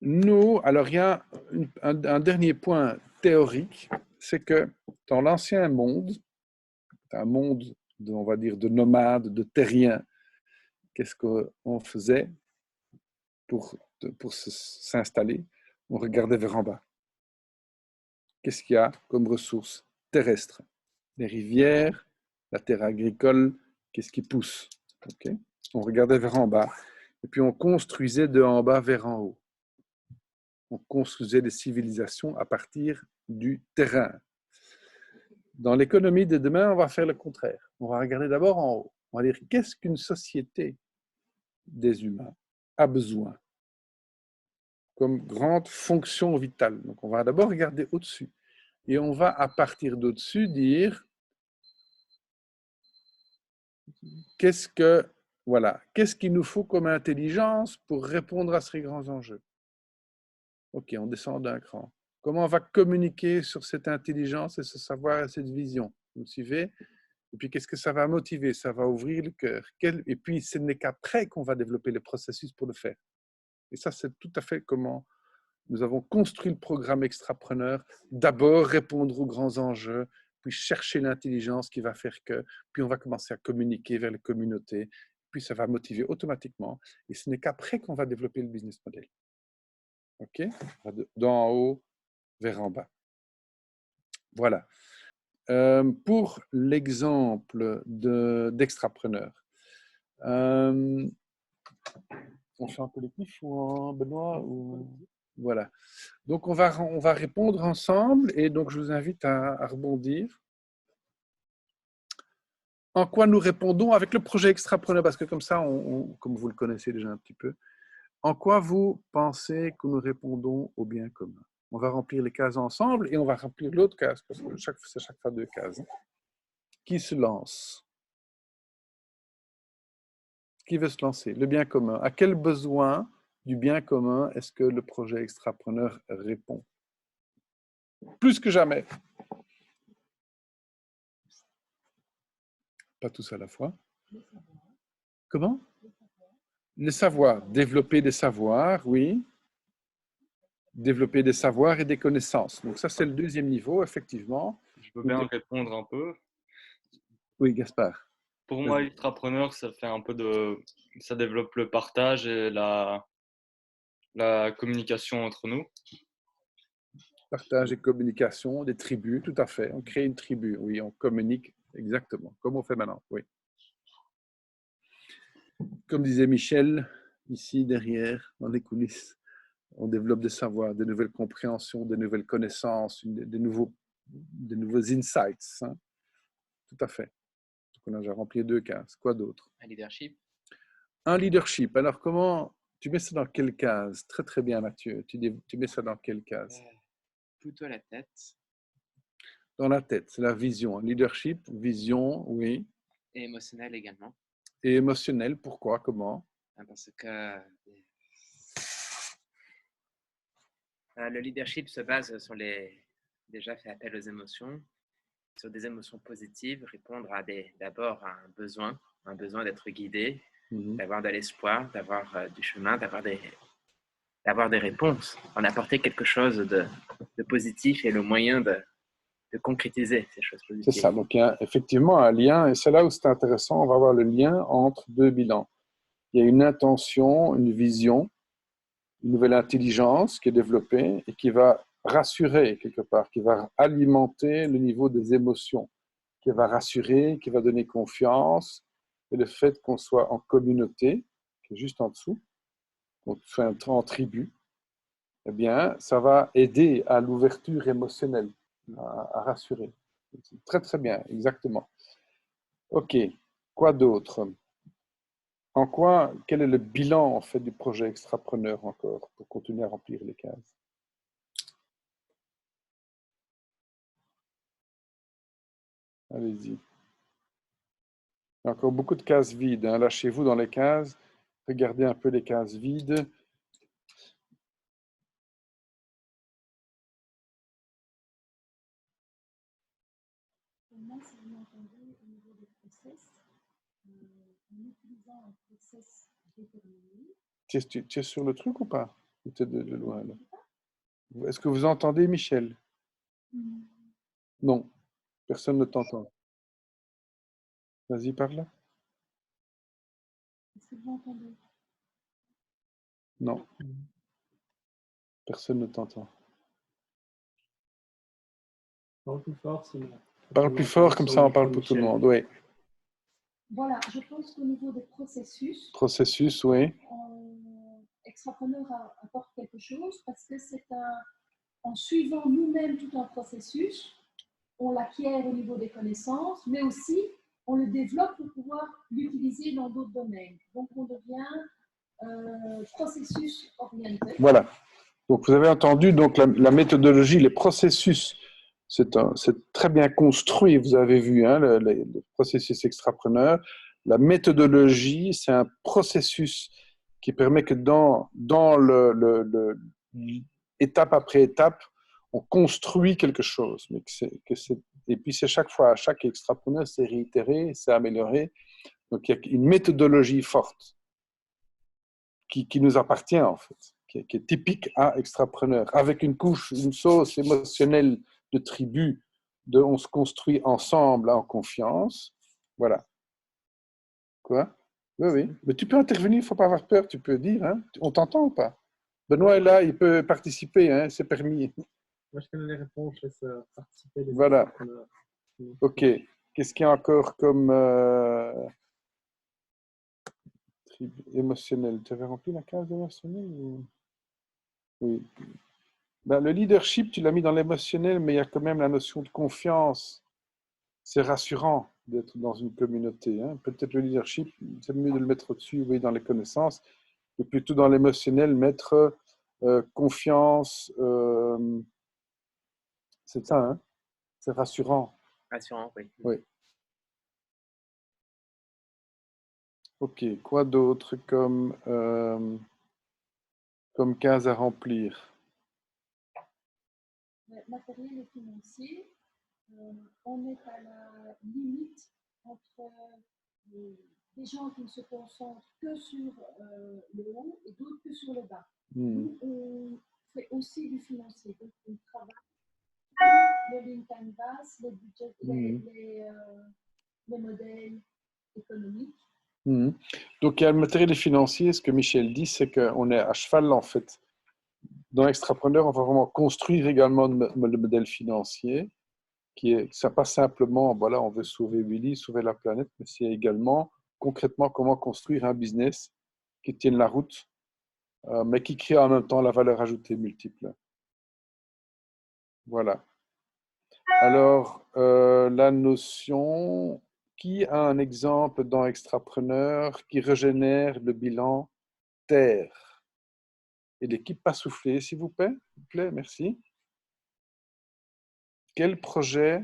Nous, alors il y a un dernier point théorique, c'est que dans l'ancien monde, un monde, on va dire, de nomades, de terriens, qu'est-ce qu'on faisait pour s'installer? On regardait vers en bas. Qu'est-ce qu'il y a comme ressources terrestres? Les rivières, la terre agricole, qu'est-ce qui pousse? Okay. On regardait vers en bas. Et puis on construisait de en bas vers en haut. On construisait des civilisations à partir du terrain. Dans l'économie de demain, on va faire le contraire. On va regarder d'abord en haut. On va dire qu'est-ce qu'une société des humains a besoin comme grande fonction vitale. Donc on va d'abord regarder au-dessus. Et on va à partir d'au-dessus dire qu'est-ce qu'il nous faut comme intelligence pour répondre à ces grands enjeux. Ok, on descend d'un cran. Comment on va communiquer sur cette intelligence et ce savoir et cette vision? Vous me suivez? Et puis, qu'est-ce que ça va motiver? Ça va ouvrir le cœur. Et puis, ce n'est qu'après qu'on va développer le processus pour le faire. Et ça, c'est tout à fait comment nous avons construit le programme Extrapreneur. D'abord, répondre aux grands enjeux, puis chercher l'intelligence qui va faire que, puis on va commencer à communiquer vers les communautés, puis ça va motiver automatiquement. Et ce n'est qu'après qu'on va développer le business model. OK? D'en haut vers en bas. Voilà. Pour l'exemple d'extrapreneur, on fait un collectif ou un Benoît ou... Voilà. Donc, on va répondre ensemble et donc je vous invite à rebondir. En quoi nous répondons avec le projet Extrapreneur? Parce que comme ça, comme vous le connaissez déjà un petit peu, en quoi vous pensez que nous répondons au bien commun? On va remplir les cases ensemble et on va remplir l'autre case parce que c'est chaque fois deux cases. Qui se lance? Qui veut se lancer? Le bien commun. À quel besoin du bien commun est-ce que le projet Extrapreneur répond? Plus que jamais. Pas tous à la fois. Comment? Les savoirs. Développer des savoirs, oui. Développer des savoirs et des connaissances. Donc ça, c'est le deuxième niveau, effectivement. Je peux bien répondre un peu. Oui, Gaspard. Pour moi, Vas-y. Ultrapreneur, ça fait un peu ça développe le partage et la communication entre nous. Partage et communication, des tribus, tout à fait. On crée une tribu, oui, on communique exactement, comme on fait maintenant, oui. Comme disait Michel, ici derrière, dans les coulisses, on développe des savoirs, des nouvelles compréhensions, des nouvelles connaissances, des nouveaux insights. Hein. Tout à fait. Donc on a déjà rempli deux cases. Quoi d'autre? Un leadership. Un leadership. Alors comment tu mets ça dans quelle case? Très très bien, Mathieu. Tu mets ça dans quelle case? Plutôt la tête. Dans la tête, c'est la vision. Un leadership, vision, oui. Et émotionnel également. Et émotionnel, pourquoi? Comment? Parce que le leadership se base sur déjà fait appel aux émotions, sur des émotions positives, répondre d'abord à un besoin d'être guidé, d'avoir de l'espoir, d'avoir du chemin, d'avoir des réponses, en apporter quelque chose de positif et le moyen de concrétiser ces choses positives. C'est ça. Donc, il y a effectivement un lien, et c'est là où c'est intéressant. On va voir le lien entre deux bilans. Il y a une intention, une vision, une nouvelle intelligence qui est développée et qui va rassurer quelque part, qui va alimenter le niveau des émotions, qui va rassurer, qui va donner confiance. Et le fait qu'on soit en communauté, qui est juste en dessous, qu'on soit en tribu, eh bien, ça va aider à l'ouverture émotionnelle, à rassurer. Très, très bien, exactement. OK. Quoi d'autre? Quel est le bilan en fait du projet Extrapreneur encore, pour continuer à remplir les cases? Allez-y. Il y a encore beaucoup de cases vides. Hein. Lâchez-vous dans les cases. Regardez un peu les cases vides. Pour moi, si vous m'entendez, au niveau des process, en utilisant un process déterminé. Tu es sur le truc ou pas? C'était de loin, là. Est-ce que vous entendez, Michel? Non, personne ne t'entend. Vas-y, parle. Est-ce que vous entendez? Non, personne ne t'entend. Parle plus fort, sinon. Parle plus fort, comme ça on parle pour tout le monde. Oui. Voilà, je pense qu'au niveau des processus, Processus, oui. Extrapreneur apporte quelque chose parce que en suivant nous-mêmes tout un processus, on l'acquiert au niveau des connaissances, mais aussi on le développe pour pouvoir l'utiliser dans d'autres domaines. Donc on devient processus orienté. Voilà. Donc vous avez entendu donc la méthodologie, les processus, c'est très bien construit, vous avez vu, hein, le processus extrapreneur. La méthodologie, c'est un processus qui permet que dans étape après étape, on construit quelque chose. Mais et puis c'est chaque fois, chaque extrapreneur, c'est réitéré, c'est amélioré. Donc il y a une méthodologie forte qui nous appartient en fait, qui est typique à extrapreneur, avec une couche, une sauce émotionnelle de tribu, on se construit ensemble en confiance. Voilà. Quoi? Oui, oui. Mais tu peux intervenir, il ne faut pas avoir peur, tu peux dire. Hein? On t'entend ou pas? Benoît est là, il peut participer, hein? C'est permis. Moi, je connais les réponses, je laisse participer les voilà. entrepreneurs. Ok. Qu'est-ce qu'il y a encore comme tribu émotionnel? Tu avais rempli la case émotionnelle ou... Oui. Ben, le leadership, tu l'as mis dans l'émotionnel, mais il y a quand même la notion de confiance. C'est rassurant d'être dans une communauté. Hein. Peut-être le leadership, c'est mieux de le mettre au-dessus, oui, dans les connaissances, et plutôt dans l'émotionnel, mettre confiance. C'est ça, hein? C'est rassurant. Rassurant, oui. Oui. Ok, quoi d'autre comme case à remplir? Matériel et financier, on est à la limite entre des gens qui ne se concentrent que sur le haut et d'autres que sur le bas. Nous, on fait aussi du financier, donc on travaille le lean canvas, les budgets, les modèles économiques. Donc il y a le matériel et financier. Ce que Michel dit, c'est qu'on est à cheval en fait. Dans Extrapreneur, on va vraiment construire également le modèle financier, ça pas simplement, voilà, on veut sauver Willy, sauver la planète, mais c'est également concrètement comment construire un business qui tienne la route, mais qui crée en même temps la valeur ajoutée multiple. Voilà. Alors, la notion, qui a un exemple dans Extrapreneur qui régénère le bilan terre? Et l'équipe pas soufflée, s'il vous plaît, merci. Quel projet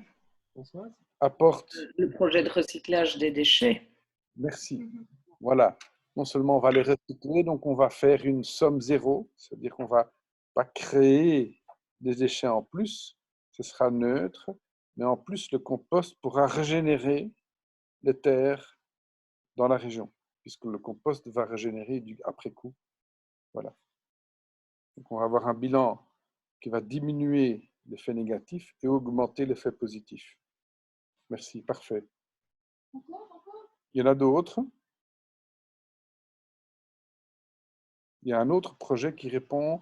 apporte... Le projet de recyclage des déchets. Merci. Voilà. Non seulement on va les recycler, donc on va faire une somme zéro, c'est-à-dire qu'on ne va pas créer des déchets en plus, ce sera neutre, mais en plus le compost pourra régénérer les terres dans la région, puisque le compost va régénérer après coup. Voilà. Donc on va avoir un bilan qui va diminuer l'effet négatif et augmenter l'effet positif. Merci, parfait. Il y en a d'autres? Il y a un autre projet qui répond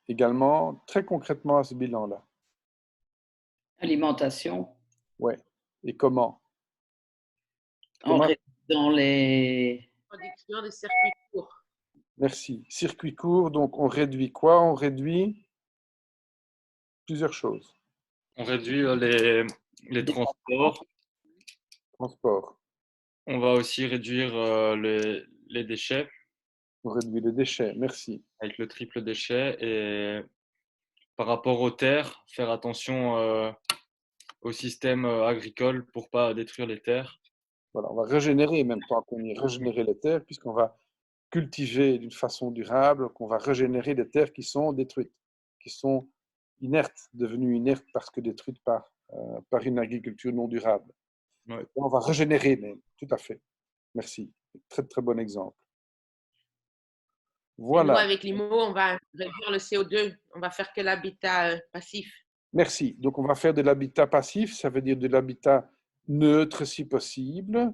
également très concrètement à ce bilan-là. Alimentation. Oui. Et comment? Dans les... Production de circuits courts. Merci. Circuit court, donc on réduit quoi? On réduit plusieurs choses. On réduit les transports. Transport. On va aussi réduire les déchets. On réduit les déchets, merci. Avec le triple déchet. Et par rapport aux terres, faire attention au système agricole pour ne pas détruire les terres. Voilà, on va régénérer, même tant qu'on y régénérer les terres, puisqu'on va cultiver d'une façon durable, qu'on va régénérer des terres qui sont détruites, qui sont inertes, devenues inertes parce que détruites par une agriculture non durable. Ouais. On va régénérer même, tout à fait. Merci. Très, très bon exemple. Et nous, Voilà. avec l'IMO, on va réduire le CO2. On va faire que l'habitat passif. Merci. Donc, on va faire de l'habitat passif, ça veut dire de l'habitat neutre si possible.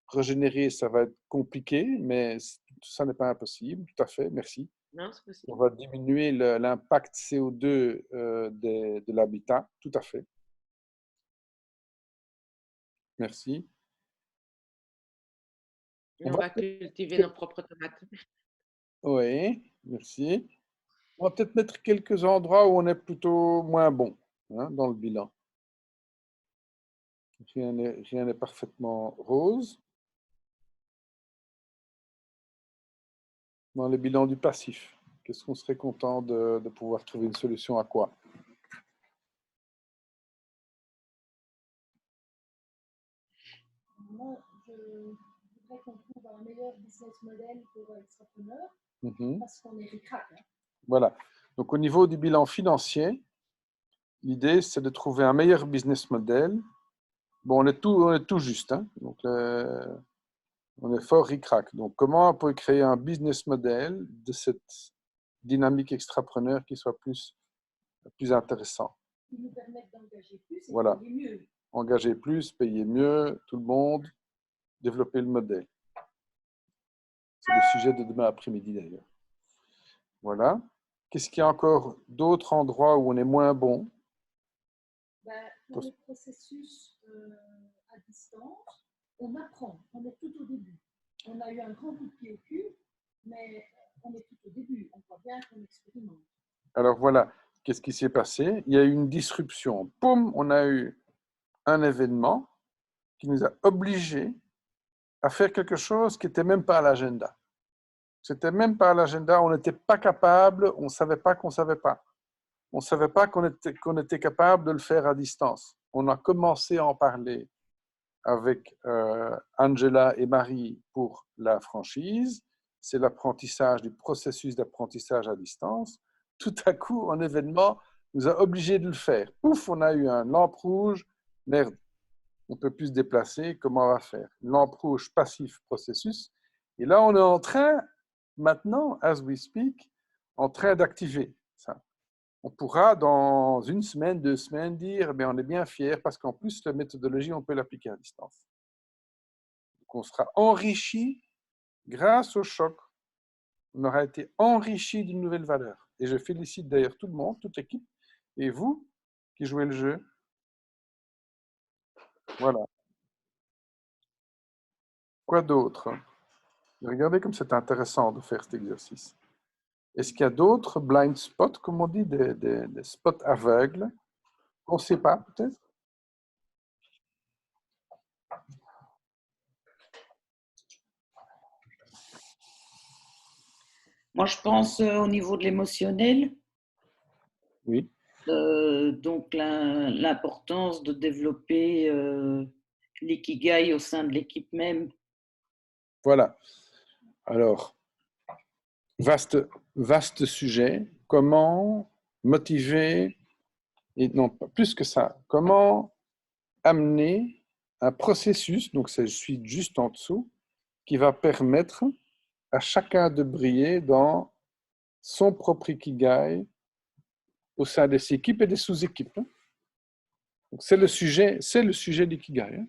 Régénérer, ça va être compliqué, mais ça n'est pas impossible. Tout à fait, merci. Non, c'est possible. On va diminuer l'impact CO2 de l'habitat, tout à fait. Merci. Et on va cultiver nos propres tomates. Oui, merci. On va peut-être mettre quelques endroits où on est plutôt moins bon dans le bilan. Rien n'est parfaitement rose. Dans le bilan du passif, qu'est-ce qu'on serait content de pouvoir trouver une solution à quoi? Moi, je voudrais qu'on trouve un meilleur business model pour Extrapreneur parce qu'on est ric-rac. Voilà. Donc, au niveau du bilan financier, l'idée, c'est de trouver un meilleur business model. Bon, on est tout juste. Donc, on est fort ric-rac. Donc, comment on peut créer un business model de cette dynamique extrapreneur qui soit plus intéressant? Qui nous permettent d'engager plus et Voilà. de payer mieux. Engager plus, payer mieux, tout le monde, développer le modèle. C'est le sujet de demain après-midi d'ailleurs. Voilà. Qu'est-ce qu'il y a encore d'autres endroits où on est moins bon? Pour les processus à distance, on apprend, on est tout au début. On a eu un grand coup de pied au cul, mais on est tout au début. On voit bien qu'on expérimente. Alors voilà, qu'est-ce qui s'est passé? Il y a eu une disruption. Poum, on a eu un événement qui nous a obligés à faire quelque chose qui n'était même pas à l'agenda. C'était même pas à l'agenda, on n'était pas capable, on ne savait pas qu'on ne savait pas. On ne savait pas qu'on était capable de le faire à distance. On a commencé à en parler avec Angela et Marie pour la franchise. C'est l'apprentissage du processus d'apprentissage à distance. Tout à coup, un événement nous a obligés de le faire. Pouf, on a eu un lampe rouge. Merde, on ne peut plus se déplacer. Comment on va faire? Lampe rouge, passif, processus. Et là, on est en train, maintenant, as we speak, en train d'activer ça. On pourra, dans une semaine, 2 semaines, dire on est bien fiers parce qu'en plus, la méthodologie, on peut l'appliquer à distance. Donc, on sera enrichi grâce au choc. On aura été enrichi d'une nouvelle valeur. Et je félicite d'ailleurs tout le monde, toute l'équipe, et vous qui jouez le jeu. Voilà. Quoi d'autre? Regardez comme c'est intéressant de faire cet exercice. Est-ce qu'il y a d'autres blind spots, comme on dit, des spots aveugles, qu'on ne sait pas peut-être? Moi, je pense au niveau de l'émotionnel. Oui. Donc, l'importance de développer l'ikigai au sein de l'équipe même. Voilà. Alors, vaste sujet. Comment motiver, et non, plus que ça, comment amener un processus, donc je suis juste en dessous, qui va permettre à chacun de briller dans son propre ikigai au sein des équipes et des sous-équipes. Donc c'est le sujet d'ikigai.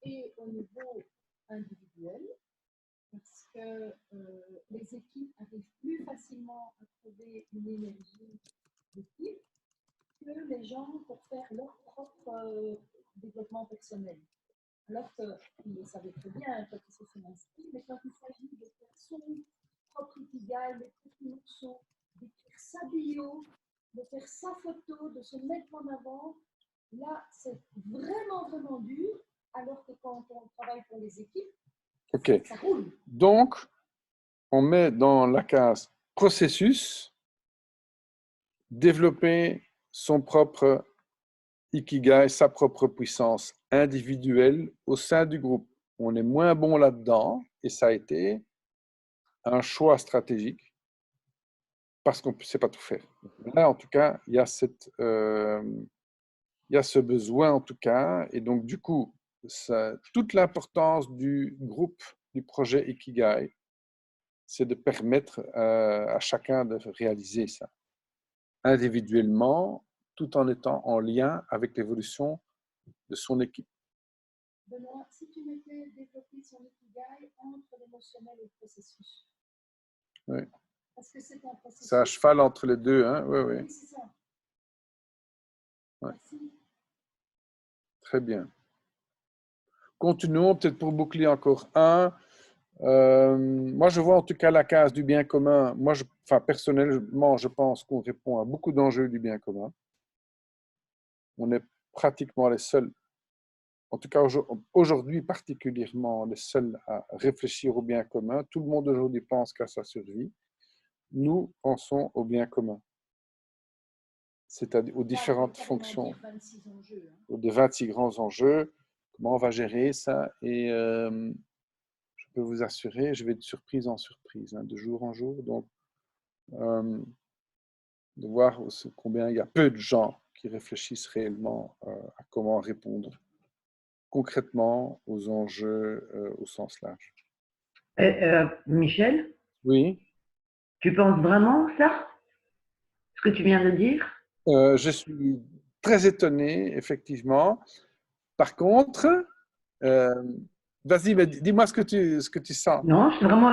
Et au niveau individuel, parce que les équipes arrivent plus facilement à trouver une énergie d'équipe que les gens pour faire leur propre développement personnel. Alors qu'ils le savaient très bien quand ils se sont inscrits, mais quand il s'agit de faire son propre ikigai, les petits morceaux, d'écrire sa bio, de faire sa photo, de se mettre en avant, là, c'est vraiment, vraiment dur, alors que quand on travaille pour les équipes, ça roule. Donc, on met dans la case processus, développer son propre ikigai, sa propre puissance individuelle au sein du groupe. On est moins bon là-dedans et ça a été un choix stratégique parce qu'on ne sait pas tout faire. Là, en tout cas, il y a ce besoin, en tout cas, et donc, du coup, toute l'importance du groupe, du projet Ikigai, c'est de permettre à chacun de réaliser ça individuellement, tout en étant en lien avec l'évolution de son équipe. Benoît, si tu mettais développer son ikigai entre l'émotionnel et le processus. Oui. Parce que c'est un processus. C'est à cheval entre les deux, hein? Oui, oui. Oui, c'est ça. Ouais. Merci. Très bien. Continuons, peut-être pour boucler encore un. Moi, je vois en tout cas la case du bien commun. Moi, personnellement, je pense qu'on répond à beaucoup d'enjeux du bien commun. On est pratiquement les seuls, en tout cas aujourd'hui particulièrement, les seuls à réfléchir au bien commun. Tout le monde aujourd'hui pense qu'à sa survie. Nous pensons au bien commun, c'est-à-dire aux différentes fonctions, 26 enjeux, hein. aux 26 grands enjeux. Comment on va gérer ça? Et je peux vous assurer, je vais de surprise en surprise, hein, de jour en jour. Donc, de voir combien il y a peu de gens qui réfléchissent réellement à comment répondre concrètement aux enjeux au sens large. Michel, Oui, tu penses vraiment ça, ce que tu viens de dire? je suis très étonné, effectivement. Par contre, vas-y, dis-moi ce que tu sens. Non,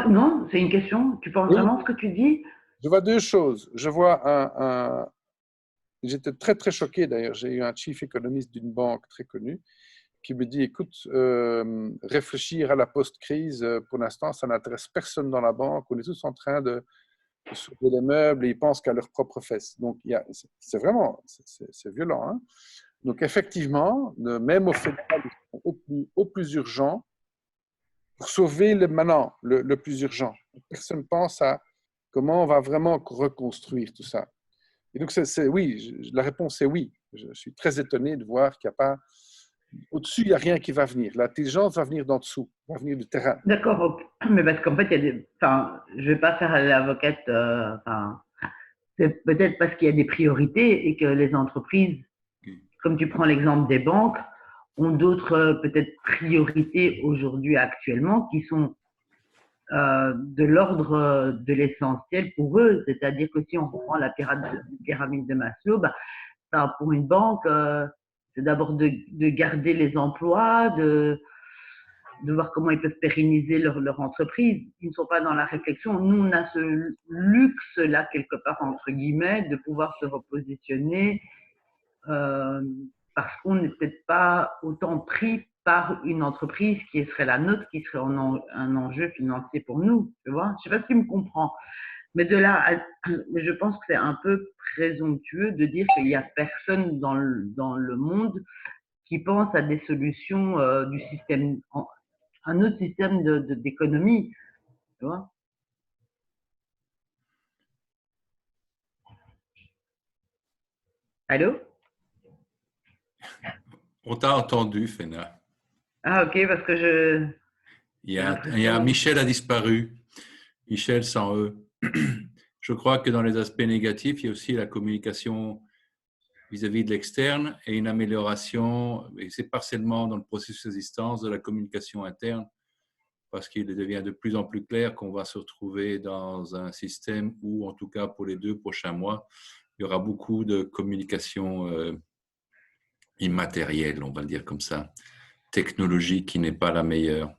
non, c'est une question. Tu penses Oui, vraiment ce que tu dis? je vois deux choses. Je vois j'étais très, très choqué d'ailleurs. J'ai eu un chief économiste d'une banque très connue qui me dit, écoute, réfléchir à la post-crise, pour l'instant, ça n'intéresse personne dans la banque. On est tous en train de sauver les meubles et ils pensent qu'à leurs propres fesses. Donc, c'est vraiment, c'est violent, hein. Donc, effectivement, même au fédéral, au plus urgent, pour sauver maintenant le plus urgent. Personne ne pense à comment on va vraiment reconstruire tout ça. Et donc, oui, la réponse est oui. Je suis très étonné de voir qu'il n'y a pas... Au-dessus, il n'y a rien qui va venir. L'intelligence va venir d'en dessous, va venir du terrain. D'accord, ok. Mais parce qu'en fait, il y a enfin, je vais pas faire l'avocate, c'est peut-être parce qu'il y a des priorités et que les entreprises, comme tu prends l'exemple des banques, ont d'autres peut-être priorités aujourd'hui actuellement qui sont de l'ordre de l'essentiel pour eux. C'est-à-dire que si on prend la pyramide de Maslow, pour une banque, c'est d'abord de garder les emplois, de voir comment ils peuvent pérenniser leur entreprise. Ils ne sont pas dans la réflexion. Nous, on a ce luxe-là, quelque part, entre guillemets, de pouvoir se repositionner parce qu'on n'est peut-être pas autant pris par une entreprise qui serait la nôtre, qui serait un enjeu financier pour nous. Tu vois? Je ne sais pas si tu me comprends. Mais de là, je pense que c'est un peu présomptueux de dire qu'il n'y a personne dans le monde qui pense à des solutions du système, un autre système d'économie. Tu vois? Allô? On t'a entendu, Fena. Ah, ok, parce que Il y a Michel a disparu. Michel sans E. Je crois que dans les aspects négatifs, il y a aussi la communication vis-à-vis de l'externe et une amélioration, et c'est partiellement dans le processus d'existence de la communication interne, parce qu'il devient de plus en plus clair qu'on va se retrouver dans un système où, en tout cas pour les 2 prochains mois, il y aura beaucoup de communication immatérielle, on va le dire comme ça, technologie qui n'est pas la meilleure.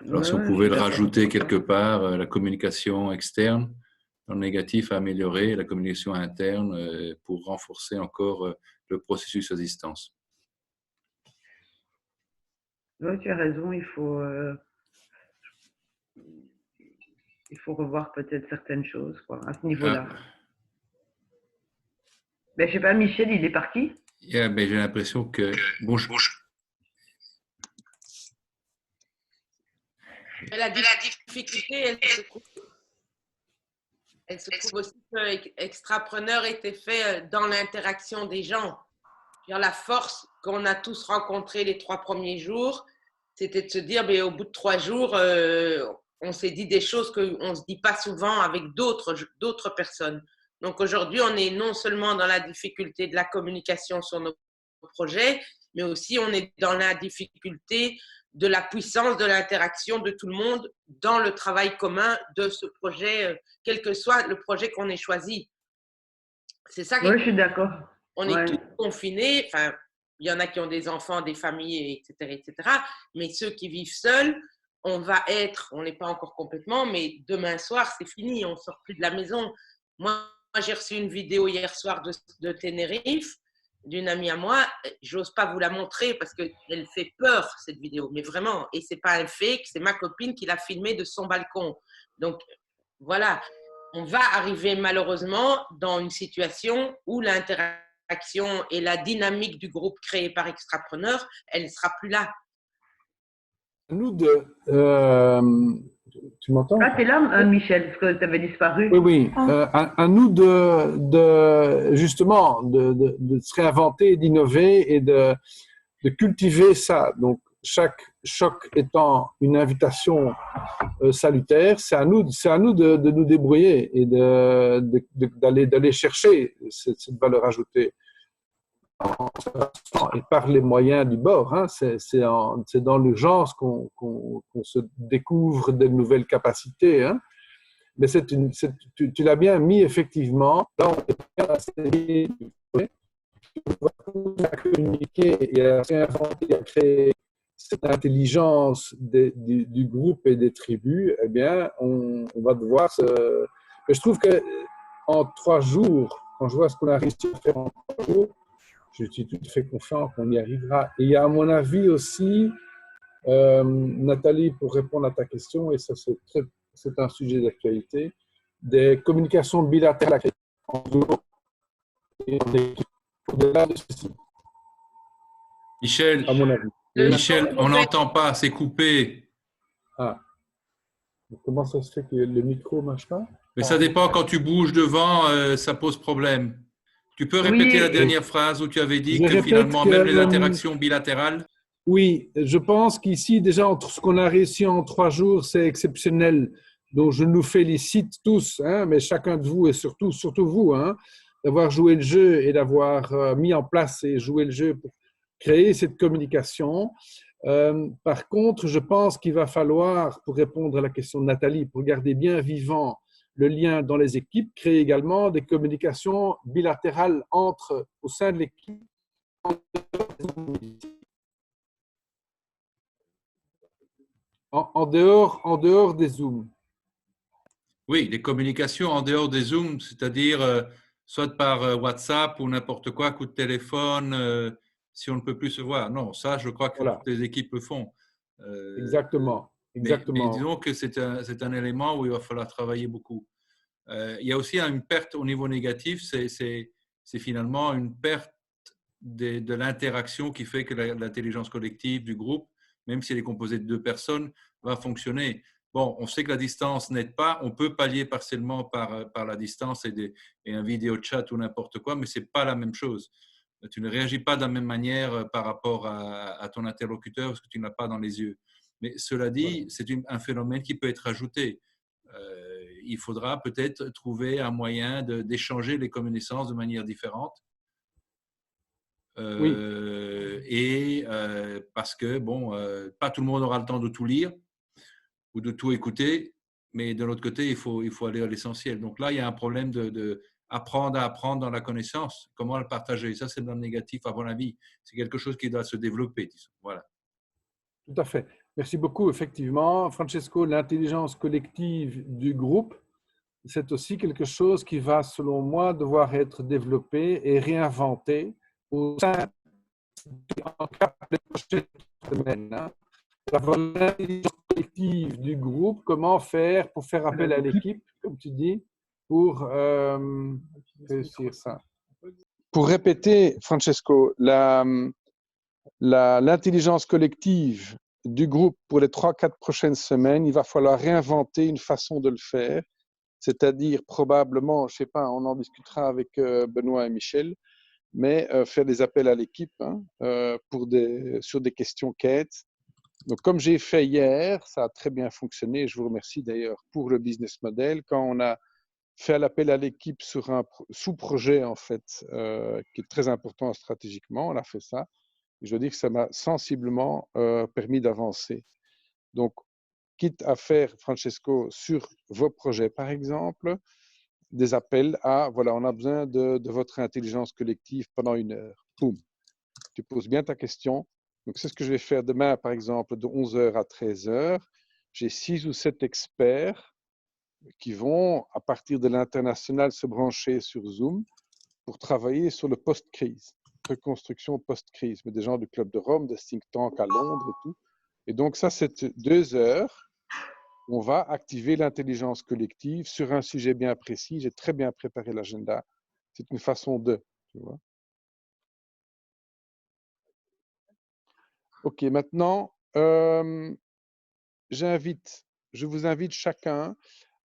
Alors, si vous pouvez le rajouter quelque part, la communication externe, dans le négatif, à améliorer, la communication interne pour renforcer encore le processus à distance. Oui, tu as raison, il faut revoir peut-être certaines choses à ce niveau-là. Ben, je ne sais pas, Michel, il est parti? Yeah, ben, j'ai l'impression que... La difficulté, elle se trouve aussi que Extrapreneur était fait dans l'interaction des gens. La force qu'on a tous rencontrée les 3 premiers jours, c'était de se dire, mais au bout de 3 jours, on s'est dit des choses qu'on ne se dit pas souvent avec d'autres personnes. Donc aujourd'hui, on est non seulement dans la difficulté de la communication sur nos projets, mais aussi on est dans la difficulté de la puissance de l'interaction de tout le monde dans le travail commun de ce projet, quel que soit le projet qu'on ait choisi. C'est ça. Oui, je suis d'accord. On est tous confinés. Enfin, il y en a qui ont des enfants, des familles, etc. Mais ceux qui vivent seuls, on n'est pas encore complètement, mais demain soir, c'est fini. On ne sort plus de la maison. Moi, j'ai reçu une vidéo hier soir de Tenerife d'une amie à moi. J'ose pas vous la montrer parce qu'elle fait peur, cette vidéo. Mais vraiment, et c'est pas un fake, c'est ma copine qui l'a filmée de son balcon. Donc, voilà. On va arriver malheureusement dans une situation où l'interaction et la dynamique du groupe créé par Extrapreneur, elle ne sera plus là. Nous tu m'entends? Ah, t'es là, Michel, parce que tu avais disparu. Oui. À nous justement de se réinventer, d'innover et de cultiver ça. Donc, chaque choc étant une invitation salutaire, c'est à nous de nous débrouiller et d'aller chercher cette valeur ajoutée. Et par les moyens du bord, hein, c'est dans l'urgence qu'on se découvre de nouvelles capacités. Hein. Mais tu l'as bien mis effectivement. Là, on a communiqué et à réinventer, à créer cette intelligence du groupe et des tribus. Eh bien, on va devoir se. Mais je trouve que en 3 jours, quand je vois ce qu'on a réussi à faire en 3 jours, je suis tout à fait confiant qu'on y arrivera. Et il y a, à mon avis aussi, Nathalie, pour répondre à ta question, et ça c'est un sujet d'actualité, des communications bilatérales en groupe et au-delà de ceci. Michel, à mon avis. Michel, on n'entend pas, c'est coupé. Ah. Comment ça se fait que le micro ne marche pas? Mais ça dépend, quand tu bouges devant, ça pose problème. Tu peux répéter la dernière phrase où tu avais dit que finalement, même les interactions bilatérales? Oui, je pense qu'ici, déjà, entre ce qu'on a réussi en 3 jours, c'est exceptionnel. Donc, je nous félicite tous, hein, mais chacun de vous et surtout vous, hein, d'avoir joué le jeu et d'avoir mis en place et joué le jeu pour créer cette communication. Par contre, je pense qu'il va falloir, pour répondre à la question de Nathalie, pour garder bien vivant le lien dans les équipes, créer également des communications bilatérales au sein de l'équipe. En dehors des Zooms. Oui, des communications en dehors des Zooms, c'est-à-dire soit par WhatsApp ou n'importe quoi, coup de téléphone, si on ne peut plus se voir. Non, ça, je crois que toutes les équipes le font. Exactement. Mais disons que c'est un élément où il va falloir travailler beaucoup. Il y a aussi une perte au niveau négatif, c'est finalement une perte de l'interaction qui fait que l'intelligence collective du groupe, même si elle est composée de 2 personnes, va fonctionner. Bon, on sait que la distance n'aide pas, on peut pallier partiellement par la distance et un vidéo chat ou n'importe quoi, mais ce n'est pas la même chose. Tu ne réagis pas de la même manière par rapport à ton interlocuteur parce que tu ne l'as pas dans les yeux. Mais cela dit, c'est un phénomène qui peut être ajouté. Il faudra peut-être trouver un moyen d'échanger les connaissances de manière différente. Et parce que, bon, pas tout le monde aura le temps de tout lire ou de tout écouter, mais de l'autre côté, il faut aller à l'essentiel. Donc là, il y a un problème d'apprendre à apprendre dans la connaissance. Comment le partager? Ça, c'est dans le négatif, à mon avis. C'est quelque chose qui doit se développer, disons. Voilà. Tout à fait. Merci beaucoup. Effectivement, Francesco, l'intelligence collective du groupe, c'est aussi quelque chose qui va, selon moi, devoir être développé et réinventé au sein des prochaines semaines. Hein. L'intelligence collective du groupe, comment faire pour faire appel à l'équipe, comme tu dis, pour réussir ça. Pour répéter, Francesco, l'intelligence collective du groupe pour les 3-4 prochaines semaines, il va falloir réinventer une façon de le faire, c'est-à-dire probablement, je ne sais pas, on en discutera avec Benoît et Michel, mais faire des appels à l'équipe hein, sur des questions quêtes. Donc, comme j'ai fait hier, ça a très bien fonctionné. Je vous remercie d'ailleurs pour le business model. Quand on a fait l'appel à l'équipe sur un sous-projet, en fait, qui est très important stratégiquement, on a fait ça. Je veux dire que ça m'a sensiblement permis d'avancer. Donc, quitte à faire, Francesco, sur vos projets, par exemple, des appels à, voilà, on a besoin de votre intelligence collective pendant 1 heure. Boum. Tu poses bien ta question. Donc, c'est ce que je vais faire demain, par exemple, de 11h à 13h. J'ai 6 ou 7 experts qui vont, à partir de l'international, se brancher sur Zoom pour travailler sur le post-crise, reconstruction post-crise, mais des gens du Club de Rome, des think tanks à Londres et tout. Et donc, ça, c'est 2 heures. On va activer l'intelligence collective sur un sujet bien précis. J'ai très bien préparé l'agenda. C'est une façon de, tu vois. OK, maintenant, je vous invite chacun.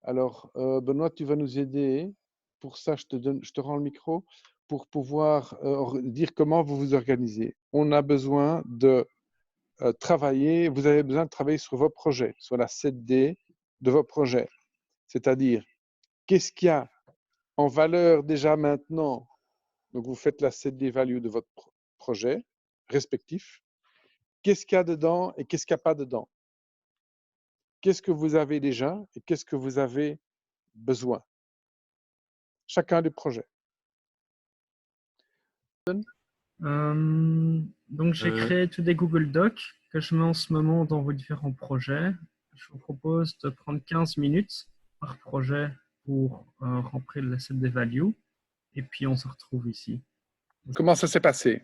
Alors, Benoît, tu vas nous aider. Pour ça, je te rends le micro pour pouvoir dire comment vous vous organisez. On a besoin de travailler, vous avez besoin de travailler sur vos projets, sur la 7D de vos projets. C'est-à-dire, qu'est-ce qu'il y a en valeur déjà maintenant? Donc, vous faites la 7D value de votre projet respectif. Qu'est-ce qu'il y a dedans et qu'est-ce qu'il n'y a pas dedans? Qu'est-ce que vous avez déjà et qu'est-ce que vous avez besoin? Chacun des projets. Donc, j'ai créé tous des Google Docs que je mets en ce moment dans vos différents projets. Je vous propose de prendre 15 minutes par projet pour remplir le set des values. Et puis, on se retrouve ici. Comment ça s'est passé?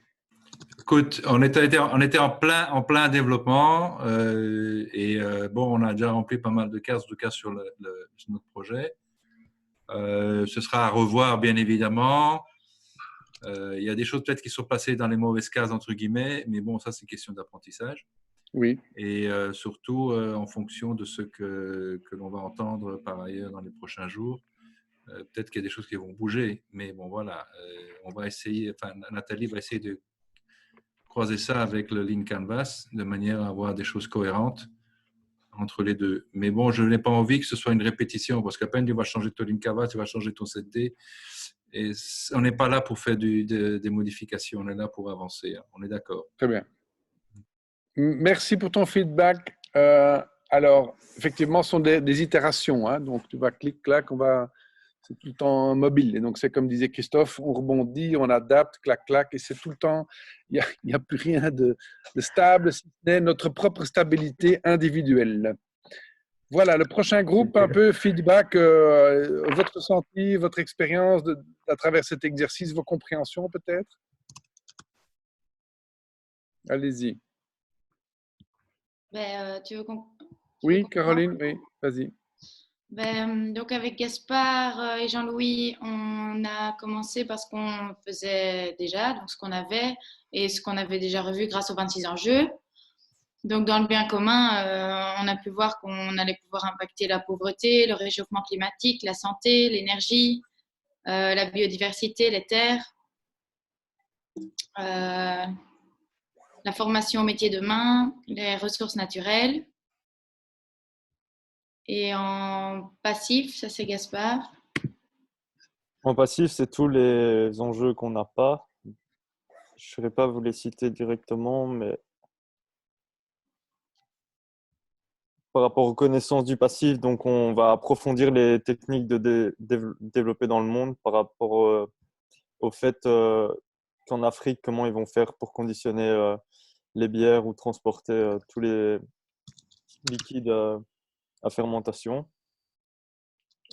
Écoute, on était en plein développement bon, on a déjà rempli pas mal de cases sur notre projet. Ce sera à revoir, bien évidemment. Il y a des choses peut-être qui sont passées dans les mauvaises cases, entre guillemets, mais bon, ça, c'est question d'apprentissage. Oui. Et surtout, en fonction de ce que l'on va entendre par ailleurs dans les prochains jours, peut-être qu'il y a des choses qui vont bouger. Mais bon, voilà, on va essayer, enfin, Nathalie va essayer de croiser ça avec le Lean Canvas de manière à avoir des choses cohérentes entre les deux. Mais bon, je n'ai pas envie que ce soit une répétition parce qu'à peine tu vas changer ton Lean Canvas, tu vas changer ton 7D. Et on n'est pas là pour faire des modifications, on est là pour avancer. On est d'accord. Très bien. Merci pour ton feedback. Alors, effectivement, ce sont des itérations. Hein, donc, tu vas clic-clac, c'est tout le temps mobile. Et donc, c'est comme disait Christophe, on rebondit, on adapte, clac-clac, et c'est tout le temps, il n'y a plus rien de stable, si ce n'est notre propre stabilité individuelle. Voilà, le prochain groupe, un peu feedback, votre ressenti, votre expérience à travers cet exercice, vos compréhensions peut-être. Allez-y. Tu veux qu'on... Oui, Caroline, oui, vas-y. Donc avec Gaspard et Jean-Louis, on a commencé parce qu'on faisait déjà donc ce qu'on avait et ce qu'on avait déjà revu grâce aux 26 enjeux. Donc dans le bien commun, on a pu voir qu'on allait pouvoir impacter la pauvreté, le réchauffement climatique, la santé, l'énergie, la biodiversité, les terres, la formation aux métiers de main, les ressources naturelles. Et en passif, ça c'est Gaspard. En passif, c'est tous les enjeux qu'on n'a pas. Je ne saurais pas vous les citer directement, mais par rapport aux connaissances du passif, donc on va approfondir les techniques de développer dans le monde par rapport au fait qu'en Afrique, comment ils vont faire pour conditionner les bières ou transporter tous les liquides à fermentation.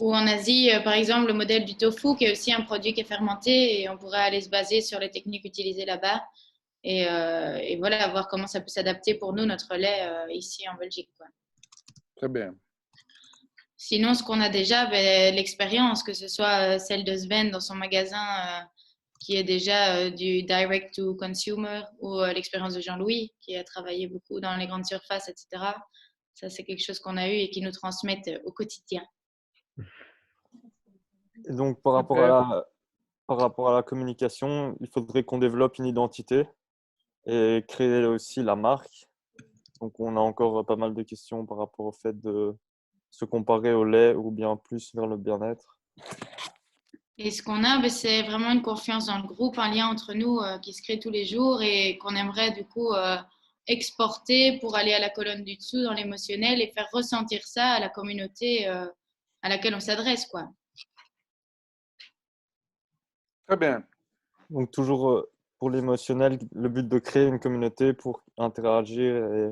Ou en Asie, par exemple, le modèle du tofu, qui est aussi un produit qui est fermenté, et on pourrait aller se baser sur les techniques utilisées là-bas et voilà, voir comment ça peut s'adapter pour nous, notre lait, ici en Belgique, quoi. Très bien. Sinon, ce qu'on a déjà, l'expérience, que ce soit celle de Sven dans son magasin, qui est déjà du direct to consumer, ou l'expérience de Jean-Louis, qui a travaillé beaucoup dans les grandes surfaces, etc. Ça, c'est quelque chose qu'on a eu et qui nous transmettent au quotidien. Et donc, par rapport à la communication, il faudrait qu'on développe une identité et créer aussi la marque. Donc, on a encore pas mal de questions par rapport au fait de se comparer au lait ou bien plus vers le bien-être. Et ce qu'on a, c'est vraiment une confiance dans le groupe, un lien entre nous qui se crée tous les jours et qu'on aimerait du coup exporter pour aller à la colonne du dessous dans l'émotionnel et faire ressentir ça à la communauté à laquelle on s'adresse, quoi. Très bien. Donc toujours pour l'émotionnel, le but de créer une communauté pour interagir et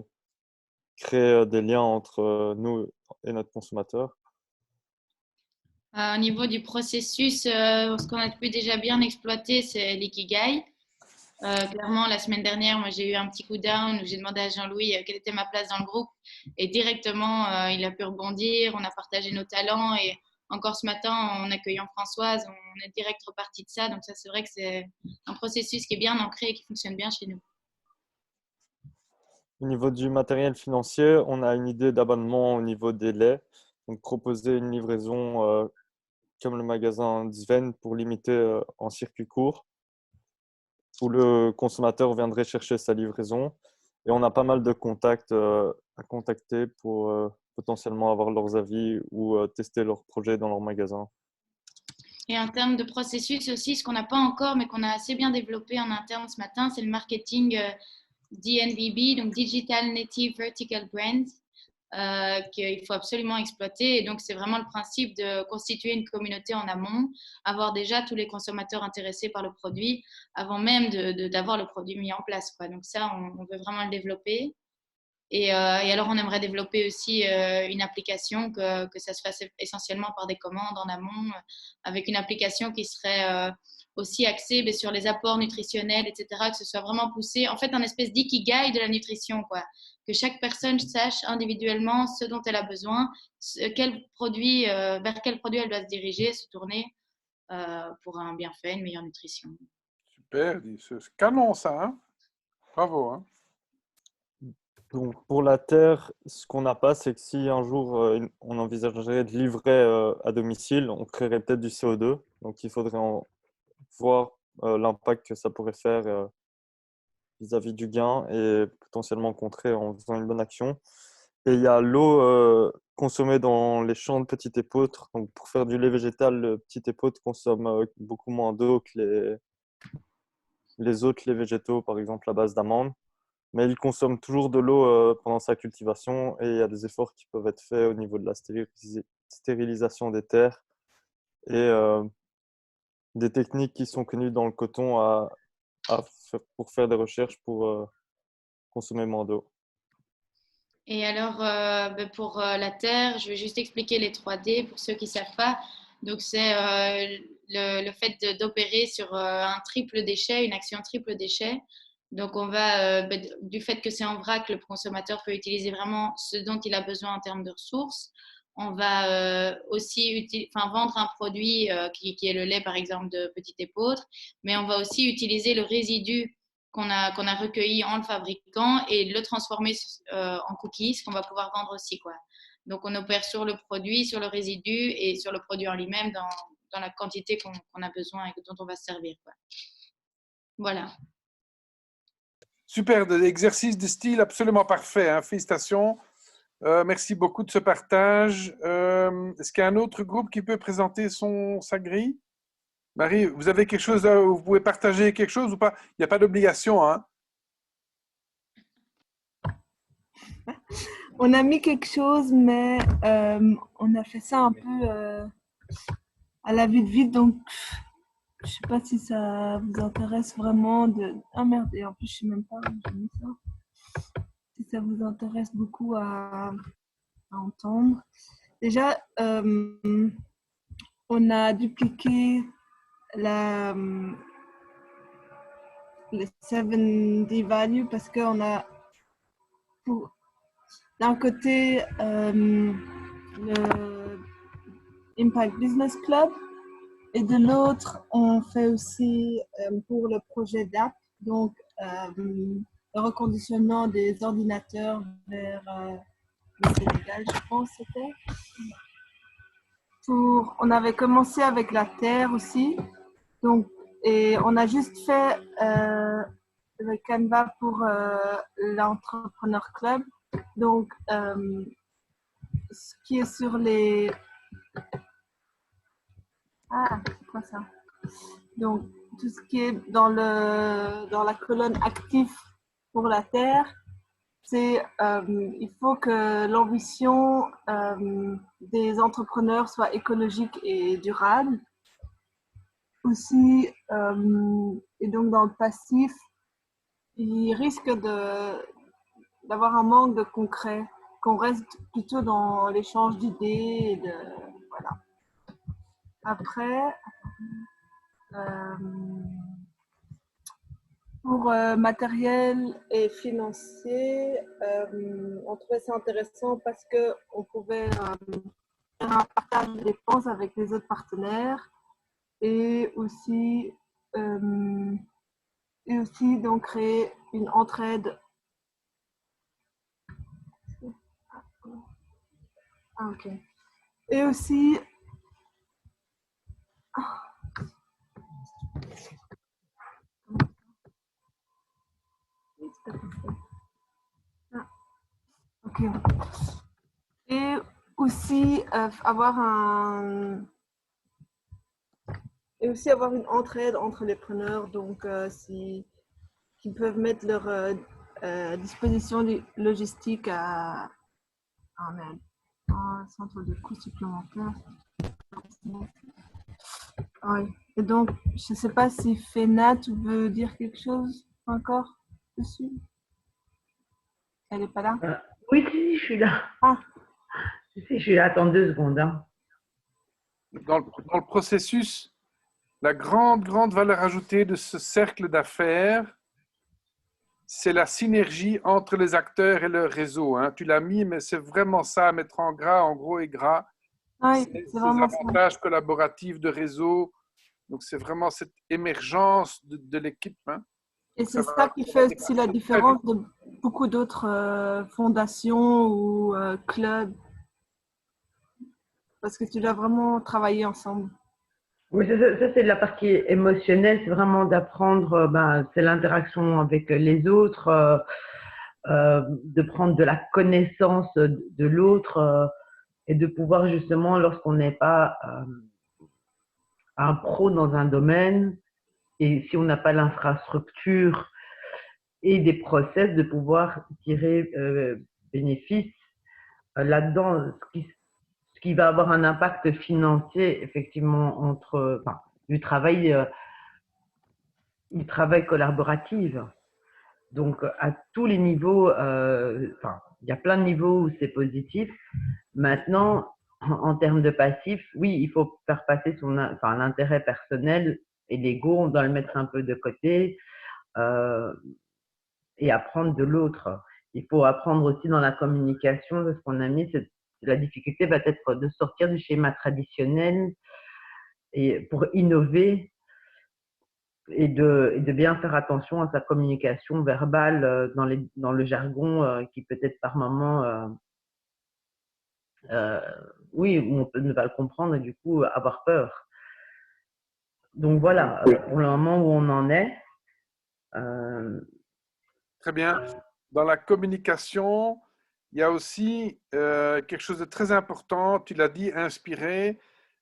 créer des liens entre nous et notre consommateur. Au niveau du processus, ce qu'on a pu déjà bien exploiter, c'est l'ikigai. Clairement, la semaine dernière, moi, j'ai eu un petit coup down où j'ai demandé à Jean-Louis quelle était ma place dans le groupe. Et directement, il a pu rebondir. On a partagé nos talents. Et encore ce matin, en accueillant Françoise, on est direct reparti de ça. Donc ça, c'est vrai que c'est un processus qui est bien ancré et qui fonctionne bien chez nous. Au niveau du matériel financier, on a une idée d'abonnement au niveau des laits. Donc proposer une livraison comme le magasin Sven pour limiter en circuit court, où le consommateur viendrait chercher sa livraison. Et on a pas mal de contacts à contacter pour potentiellement avoir leurs avis ou tester leurs projets dans leur magasin. Et en termes de processus aussi, ce qu'on n'a pas encore, mais qu'on a assez bien développé en interne ce matin, c'est le marketing DNVB, donc Digital Native Vertical Brand, qu'il faut absolument exploiter. Et donc, c'est vraiment le principe de constituer une communauté en amont, avoir déjà tous les consommateurs intéressés par le produit avant même d'avoir le produit mis en place, quoi. Donc ça, on veut vraiment le développer. Et alors, on aimerait développer aussi une application, que ça se fasse essentiellement par des commandes en amont, avec une application qui serait aussi axée sur les apports nutritionnels, etc., que ce soit vraiment poussé. En fait, un espèce d'ikigai de la nutrition, quoi. Que chaque personne sache individuellement ce dont elle a besoin, vers quel produit elle doit se diriger, se tourner pour un bienfait, une meilleure nutrition. Super, c'est canon ça, hein? Bravo, hein? Donc pour la terre, ce qu'on n'a pas, c'est que si un jour on envisagerait de livrer à domicile, on créerait peut-être du CO2. Donc il faudrait voir l'impact que ça pourrait faire vis-à-vis du gain et potentiellement contrer en faisant une bonne action. Et il y a l'eau consommée dans les champs de petit épeautre. Donc pour faire du lait végétal, le petit épeautre consomme beaucoup moins d'eau que les autres laits végétaux, par exemple à base d'amandes. Mais il consomme toujours de l'eau pendant sa cultivation et il y a des efforts qui peuvent être faits au niveau de la stérilisation des terres et des techniques qui sont connues dans le coton pour faire des recherches pour consommer moins d'eau. Et alors, pour la Terre, je vais juste expliquer les 3D pour ceux qui ne savent pas. Donc, c'est le fait d'opérer sur un triple déchet, une action triple déchet. Donc, on va, du fait que c'est en vrac, le consommateur peut utiliser vraiment ce dont il a besoin en termes de ressources. On va aussi vendre un produit qui est le lait, par exemple, de petit épeautre, mais on va aussi utiliser le résidu qu'on a recueilli en le fabriquant et le transformer en cookies qu'on va pouvoir vendre aussi, quoi. Donc, on opère sur le produit, sur le résidu et sur le produit en lui-même dans la quantité qu'on a besoin et dont on va se servir, quoi. Voilà. Super, exercice de style absolument parfait, hein. Félicitations. Merci beaucoup de ce partage. Est-ce qu'il y a un autre groupe qui peut présenter sa grille? Marie, vous avez quelque chose, vous pouvez partager quelque chose ou pas? Il n'y a pas d'obligation, hein? On a mis quelque chose, mais on a fait ça un peu à la vite, donc je sais pas si ça vous intéresse vraiment de... Ah merde, et en plus je sais même pas où j'ai mis ça. Si ça vous intéresse beaucoup à entendre. Déjà, on a dupliqué le 7D value parce qu'on a d'un côté le Impact Business Club et de l'autre on fait aussi pour le projet d'app, donc le reconditionnement des ordinateurs vers le Sénégal, je pense c'était. On avait commencé avec la terre aussi, donc, et on a juste fait le Canva pour l'Entrepreneur Club. Donc, ce qui est sur les Ah, c'est quoi ça? Donc, tout ce qui est dans la colonne actif pour la Terre, c'est il faut que l'ambition des entrepreneurs soit écologique et durable. Aussi, et donc dans le passif, il risque d'avoir un manque de concret, qu'on reste plutôt dans l'échange d'idées. Voilà. Après, pour matériel et financier, on trouvait ça intéressant parce qu'on pouvait faire un partage de dépenses avec les autres partenaires et aussi donc créer une entraide. Ah, ok. Et aussi ok. Et aussi avoir une entraide entre les preneurs, donc qui peuvent mettre leur disposition logistique à un centre de coûts supplémentaires. Oui. Et donc, je ne sais pas si Féna, tu veux dire quelque chose encore dessus? Elle n'est pas là? Oui, si, je suis là. Ah. Si, je suis là. Attends 2 secondes. Hein. Dans le processus, la grande valeur ajoutée de ce cercle d'affaires, c'est la synergie entre les acteurs et leur réseau. Hein. Tu l'as mis, mais c'est vraiment ça à mettre en gras, en gros et gras. Oui, c'est ces vraiment avantages ça. collaboratifs de réseau. Donc, c'est vraiment cette émergence de l'équipe. Hein. Et c'est ça qui fait aussi la différence de beaucoup d'autres fondations ou clubs. Parce que tu dois vraiment travailler ensemble. Oui, ça c'est de la partie émotionnelle, c'est vraiment d'apprendre, c'est l'interaction avec les autres, de prendre de la connaissance de l'autre et de pouvoir justement, lorsqu'on n'est pas un pro dans un domaine et si on n'a pas l'infrastructure et des process, de pouvoir tirer bénéfice là-dedans, ce qui va avoir un impact financier effectivement du travail collaboratif. Donc à tous les niveaux, il y a plein de niveaux où c'est positif. Maintenant, en termes de passif, oui, il faut faire passer l'intérêt personnel et l'ego, on doit le mettre un peu de côté et apprendre de l'autre. Il faut apprendre aussi dans la communication, ce qu'on a mis, la difficulté va être de sortir du schéma traditionnel et pour innover et de bien faire attention à sa communication verbale dans le jargon qui peut-être par moment, oui, où on peut ne pas le comprendre et du coup avoir peur. Donc voilà, pour le moment où on en est. Très bien. Dans la communication, il y a aussi quelque chose de très important, tu l'as dit, inspirer,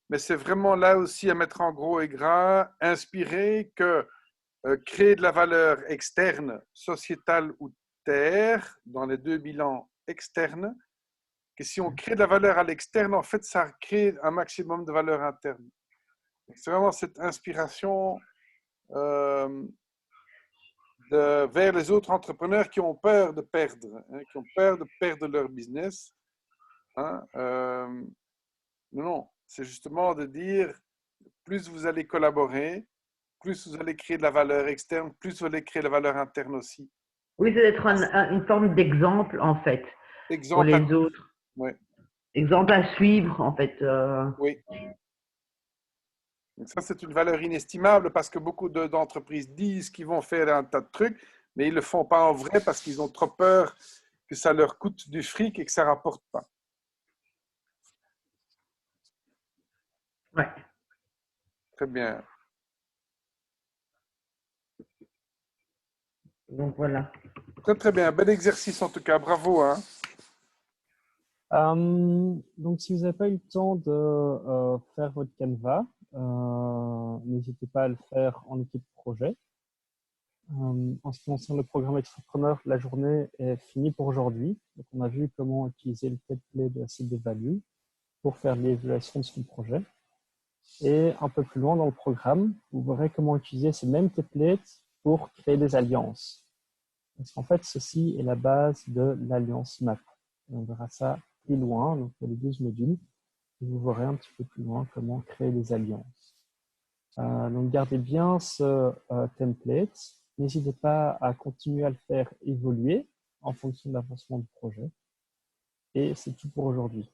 mais c'est vraiment là aussi à mettre en gros et gras, inspirer que créer de la valeur externe, sociétale ou terre, dans les 2 bilans externes, que si on crée de la valeur à l'externe, en fait, ça crée un maximum de valeur interne. C'est vraiment cette inspiration vers les autres entrepreneurs qui ont peur de perdre, hein, qui ont peur de perdre leur business. Hein, non, c'est justement de dire, plus vous allez collaborer, plus vous allez créer de la valeur externe, plus vous allez créer de la valeur interne aussi. Oui, c'est d'être une forme d'exemple, en fait, pour les autres. Oui. Exemple à suivre, en fait. Oui. Donc ça, c'est une valeur inestimable parce que beaucoup d'entreprises disent qu'ils vont faire un tas de trucs, mais ils ne le font pas en vrai parce qu'ils ont trop peur que ça leur coûte du fric et que ça ne rapporte pas. Ouais. Très bien. Donc voilà. Très très bien. Bel exercice en tout cas. Bravo. Hein. Donc si vous n'avez pas eu le temps de faire votre Canva, n'hésitez pas à le faire en équipe projet. En ce qui concerne le programme Extrapreneur, la journée est finie pour aujourd'hui. Donc, on a vu comment utiliser le template de Asset Value pour faire l'évaluation de son projet. Et un peu plus loin dans le programme, vous verrez comment utiliser ces mêmes templates pour créer des alliances. Parce qu'en fait, ceci est la base de l'Alliance Map. Et on verra ça plus loin, donc il y a les 12 modules. Et vous verrez un petit peu plus loin comment créer des alliances. Donc gardez bien ce template. N'hésitez pas à continuer à le faire évoluer en fonction de l'avancement du projet. Et c'est tout pour aujourd'hui.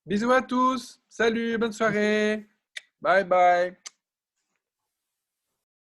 Bisous à tous. Salut, bonne soirée. Bye bye.